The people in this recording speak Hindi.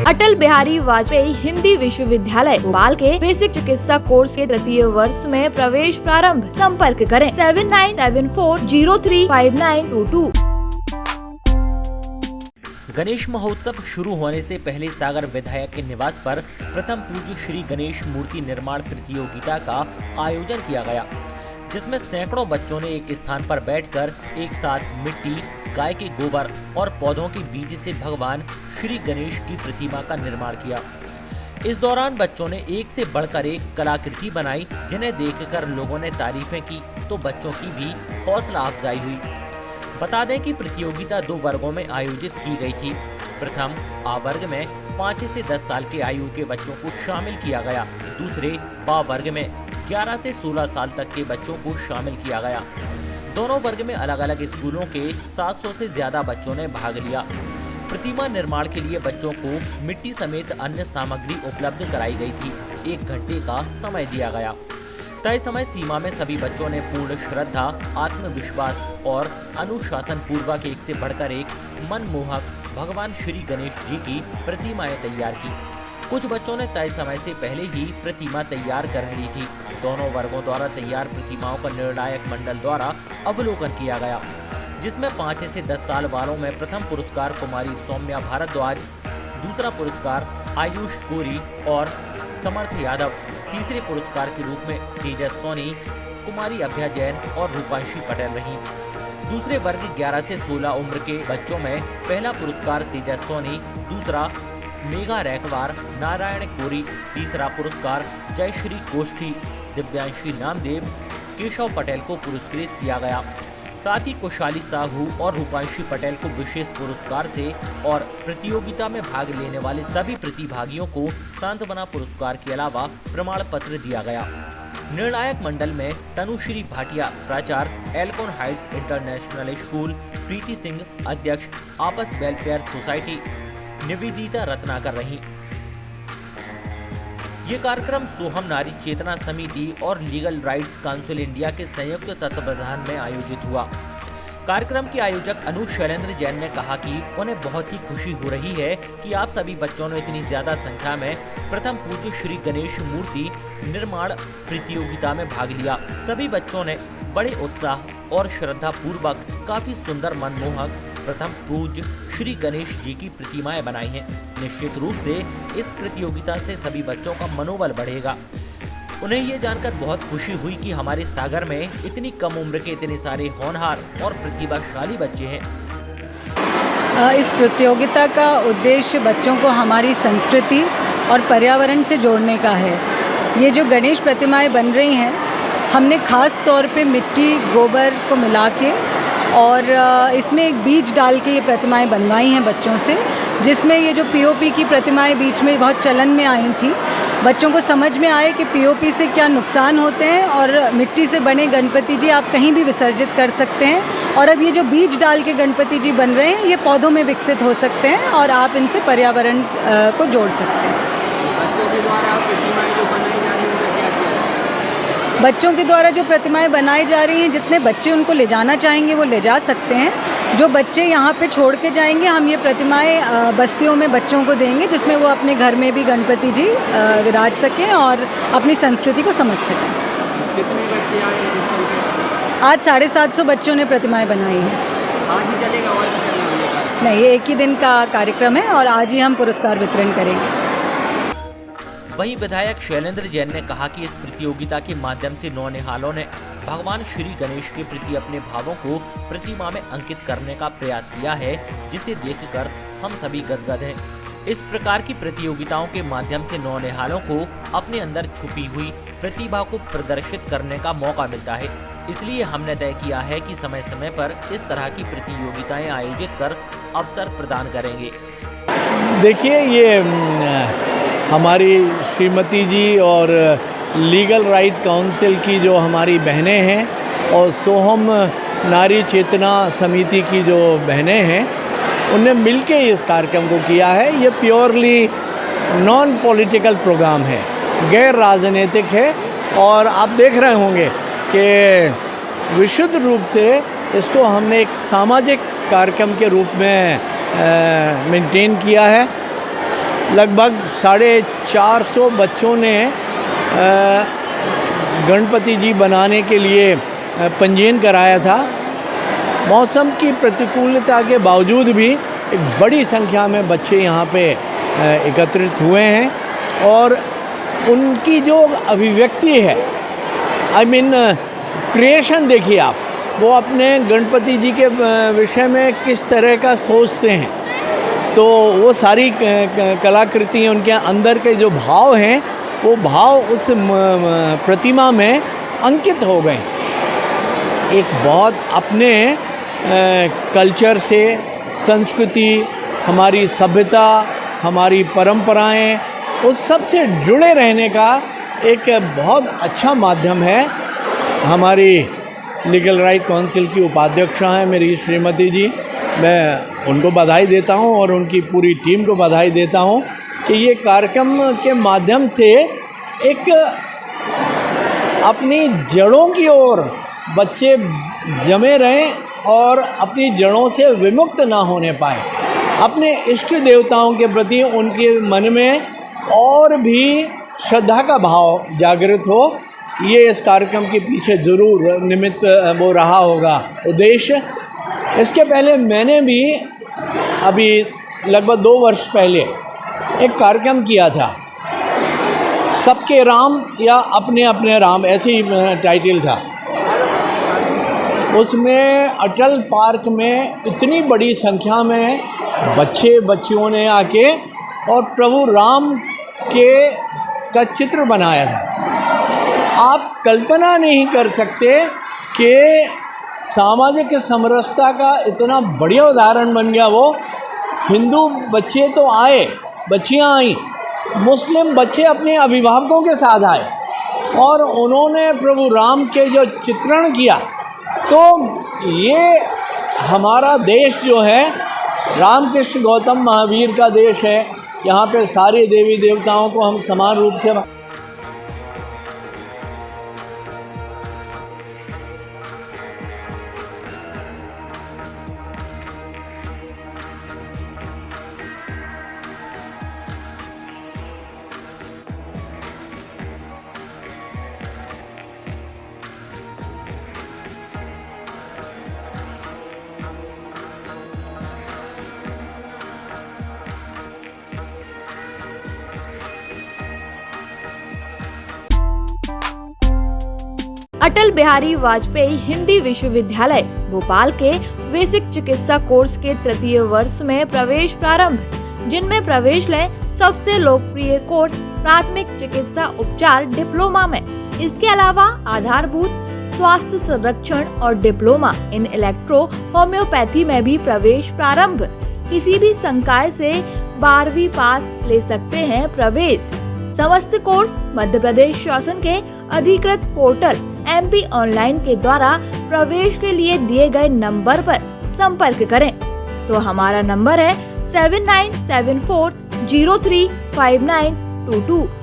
अटल बिहारी वाजपेयी हिंदी विश्वविद्यालय भोपाल के बेसिक चिकित्सा कोर्स के तृतीय वर्ष में प्रवेश प्रारंभ। संपर्क करें 7974035922। गणेश महोत्सव शुरू होने से पहले सागर विधायक के निवास पर प्रथम पूज्य श्री गणेश मूर्ति निर्माण प्रतियोगिता का आयोजन किया गया, जिसमें सैकड़ों बच्चों ने एक स्थान पर बैठकर एक साथ मिट्टी, गाय के गोबर और पौधों के बीज से भगवान श्री गणेश की प्रतिमा का निर्माण किया। इस दौरान बच्चों ने एक से बढ़कर एक कलाकृति बनाई, जिन्हें देखकर लोगों ने तारीफें की तो बच्चों की भी हौसला अफजाई हुई। बता दें कि प्रतियोगिता 2 वर्गों में आयोजित की गई थी। प्रथम आ वर्ग में 5 से 10 साल के आयु के बच्चों को शामिल किया गया। दूसरे बा वर्ग में 11 से 16 साल तक के बच्चों को शामिल किया गया। दोनों वर्ग में अलग अलग स्कूलों के 700 से ज्यादा बच्चों ने भाग लिया। प्रतिमा निर्माण के लिए बच्चों को मिट्टी समेत अन्य सामग्री उपलब्ध कराई गई थी। 1 घंटे का समय दिया गया। तय समय सीमा में सभी बच्चों ने पूर्ण श्रद्धा, आत्मविश्वास और अनुशासन पूर्वक एक से बढ़कर एक मनमोहक भगवान श्री गणेश जी की प्रतिमाएं तैयार की। कुछ बच्चों ने तय समय से पहले ही प्रतिमा तैयार कर ली थी। दोनों वर्गों द्वारा तैयार प्रतिमाओं का निर्णायक मंडल द्वारा अवलोकन किया गया, जिसमें 5 से 10 साल वालों में प्रथम पुरस्कार कुमारी सौम्या भारद्वाज, दूसरा पुरस्कार आयुष गोरी और समर्थ यादव, तीसरे पुरस्कार के रूप में तेजस सोनी, कुमारी अभ्या जैन और रूपांशी पटेल रहीं। दूसरे वर्ग 11 से 16 उम्र के बच्चों में पहला पुरस्कार तेजस सोनी, दूसरा मेघा रैकवार, नारायण कोरी, तीसरा पुरस्कार जयश्री कोष्ठी, दिव्यांशी नामदेव, केशव पटेल को पुरस्कृत किया गया। साथ ही कुशाली साहू और रूपांशी पटेल को विशेष पुरस्कार से और प्रतियोगिता में भाग लेने वाले सभी प्रतिभागियों को सांत्वना पुरस्कार के अलावा प्रमाण पत्र दिया गया। निर्णायक मंडल में तनुश्री भाटिया, प्राचार्य एल्कोन हाइट्स इंटरनेशनल स्कूल, प्रीति सिंह, अध्यक्ष आपस वेलफेयर सोसाइटी, निवेदिता रत्नाकर रही। ये कार्यक्रम सोहम नारी चेतना समिति और लीगल राइट्स काउंसिल इंडिया के संयुक्त तत्वावधान में आयोजित हुआ। कार्यक्रम के आयोजक अनुज शैलेंद्र जैन ने कहा कि उन्हें बहुत ही खुशी हो रही है कि आप सभी बच्चों ने इतनी ज्यादा संख्या में प्रथम पूज्य श्री गणेश मूर्ति निर्माण प्रतियोगिता में भाग लिया। सभी बच्चों ने बड़े उत्साह और श्रद्धा पूर्वक काफी सुंदर, मनमोहक प्रथम पूज्य श्री गणेश जी की प्रतिमाएं बनाई हैं। निश्चित रूप से इस प्रतियोगिता से सभी बच्चों का मनोबल बढ़ेगा। उन्हें ये जानकर बहुत खुशी हुई कि हमारे सागर में इतनी कम उम्र के इतने सारे होनहार और प्रतिभाशाली बच्चे हैं। इस प्रतियोगिता का उद्देश्य बच्चों को हमारी संस्कृति और पर्यावरण से जोड़ने का है। ये जो गणेश प्रतिमाएं बन रही हैं, हमने खास तौर पे मिट्टी, गोबर को मिला के और इसमें एक बीज डाल के ये प्रतिमाएं बनवाई हैं बच्चों से, जिसमें ये जो पीओपी की प्रतिमाएं बीच में बहुत चलन में आई थी, बच्चों को समझ में आए कि पीओपी से क्या नुकसान होते हैं और मिट्टी से बने गणपति जी आप कहीं भी विसर्जित कर सकते हैं। और अब ये जो बीज डाल के गणपति जी बन रहे हैं, ये पौधों में विकसित हो सकते हैं और आप इनसे पर्यावरण को जोड़ सकते हैं। बच्चों के द्वारा जो प्रतिमाएं बनाई जा रही हैं, जितने बच्चे उनको ले जाना चाहेंगे वो ले जा सकते हैं। जो बच्चे यहाँ पे छोड़ के जाएंगे, हम ये प्रतिमाएं बस्तियों में बच्चों को देंगे, जिसमें वो अपने घर में भी गणपति जी विराज सकें और अपनी संस्कृति को समझ सकें। कितने बच्चे आए? आज 750 बच्चों ने प्रतिमाएं बनाई हैं। आज ही चलेगा और भी चलेगा? नहीं, ये एक ही दिन का कार्यक्रम है और आज ही हम पुरस्कार वितरण करेंगे। वहीं विधायक शैलेंद्र जैन ने कहा कि इस प्रतियोगिता के माध्यम से नौनिहालों ने भगवान श्री गणेश के प्रति अपने भावों को प्रतिमा में अंकित करने का प्रयास किया है, जिसे देखकर हम सभी गदगद हैं। इस प्रकार की प्रतियोगिताओं के माध्यम से नौनिहालों को अपने अंदर छुपी हुई प्रतिभा को प्रदर्शित करने का मौका मिलता है। इसलिए हमने तय किया है कि समय समय पर इस तरह की प्रतियोगिताएं आयोजित कर अवसर प्रदान करेंगे। देखिए, ये हमारी श्रीमती जी और लीगल राइट काउंसिल की जो हमारी बहनें हैं और सोहम नारी चेतना समिति की जो बहनें हैं, उनने मिलके इस कार्यक्रम को किया है। ये प्योरली नॉन पॉलिटिकल प्रोग्राम है, गैर राजनीतिक है और आप देख रहे होंगे कि विशुद्ध रूप से इसको हमने एक सामाजिक कार्यक्रम के रूप में मेंटेन किया है। लगभग 450 बच्चों ने गणपति जी बनाने के लिए पंजीयन कराया था। मौसम की प्रतिकूलता के बावजूद भी एक बड़ी संख्या में बच्चे यहाँ पे एकत्रित हुए हैं और उनकी जो अभिव्यक्ति है, क्रिएशन देखिए आप, वो अपने गणपति जी के विषय में किस तरह का सोचते हैं, तो वो सारी कलाकृति उनके अंदर के जो भाव हैं वो भाव उस प्रतिमा में अंकित हो गए। एक बहुत अपने कल्चर से, संस्कृति, हमारी सभ्यता, हमारी परंपराएं, उस सब से जुड़े रहने का एक बहुत अच्छा माध्यम है। हमारी लीगल राइट काउंसिल की उपाध्यक्षा हैं मेरी श्रीमती जी, मैं उनको बधाई देता हूं और उनकी पूरी टीम को बधाई देता हूं कि ये कार्यक्रम के माध्यम से एक अपनी जड़ों की ओर बच्चे जमे रहें और अपनी जड़ों से विमुक्त ना होने पाए, अपने इष्ट देवताओं के प्रति उनके मन में और भी श्रद्धा का भाव जागृत हो। ये इस कार्यक्रम के पीछे ज़रूर निमित्त वो रहा होगा उद्देश्य। इसके पहले मैंने भी अभी लगभग 2 वर्ष पहले एक कार्यक्रम किया था, सबके राम या अपने अपने राम, ऐसे ही टाइटल था। उसमें अटल पार्क में इतनी बड़ी संख्या में बच्चियों ने आके और प्रभु राम का चित्र बनाया था। आप कल्पना नहीं कर सकते कि सामाजिक समरसता का इतना बढ़िया उदाहरण बन गया वो। हिंदू बच्चे तो आए, बच्चियां आई, मुस्लिम बच्चे अपने अभिभावकों के साथ आए और उन्होंने प्रभु राम के जो चित्रण किया, तो ये हमारा देश जो है रामकृष्ण गौतम महावीर का देश है। यहाँ पे सारे देवी देवताओं को हम समान रूप से अटल बिहारी वाजपेयी हिंदी विश्वविद्यालय भोपाल के बेसिक चिकित्सा कोर्स के 3य वर्ष में प्रवेश प्रारंभ, जिनमें प्रवेश लें सबसे लोकप्रिय कोर्स प्राथमिक चिकित्सा उपचार डिप्लोमा में। इसके अलावा आधारभूत स्वास्थ्य संरक्षण और डिप्लोमा इन इलेक्ट्रो होम्योपैथी में भी प्रवेश प्रारंभ। किसी भी संकाय से 12वीं पास ले सकते हैं प्रवेश। समस्त कोर्स मध्य प्रदेश शासन के अधिकृत पोर्टल MP ऑनलाइन के द्वारा प्रवेश के लिए दिए गए नंबर पर संपर्क करें। तो हमारा नंबर है 7974035922।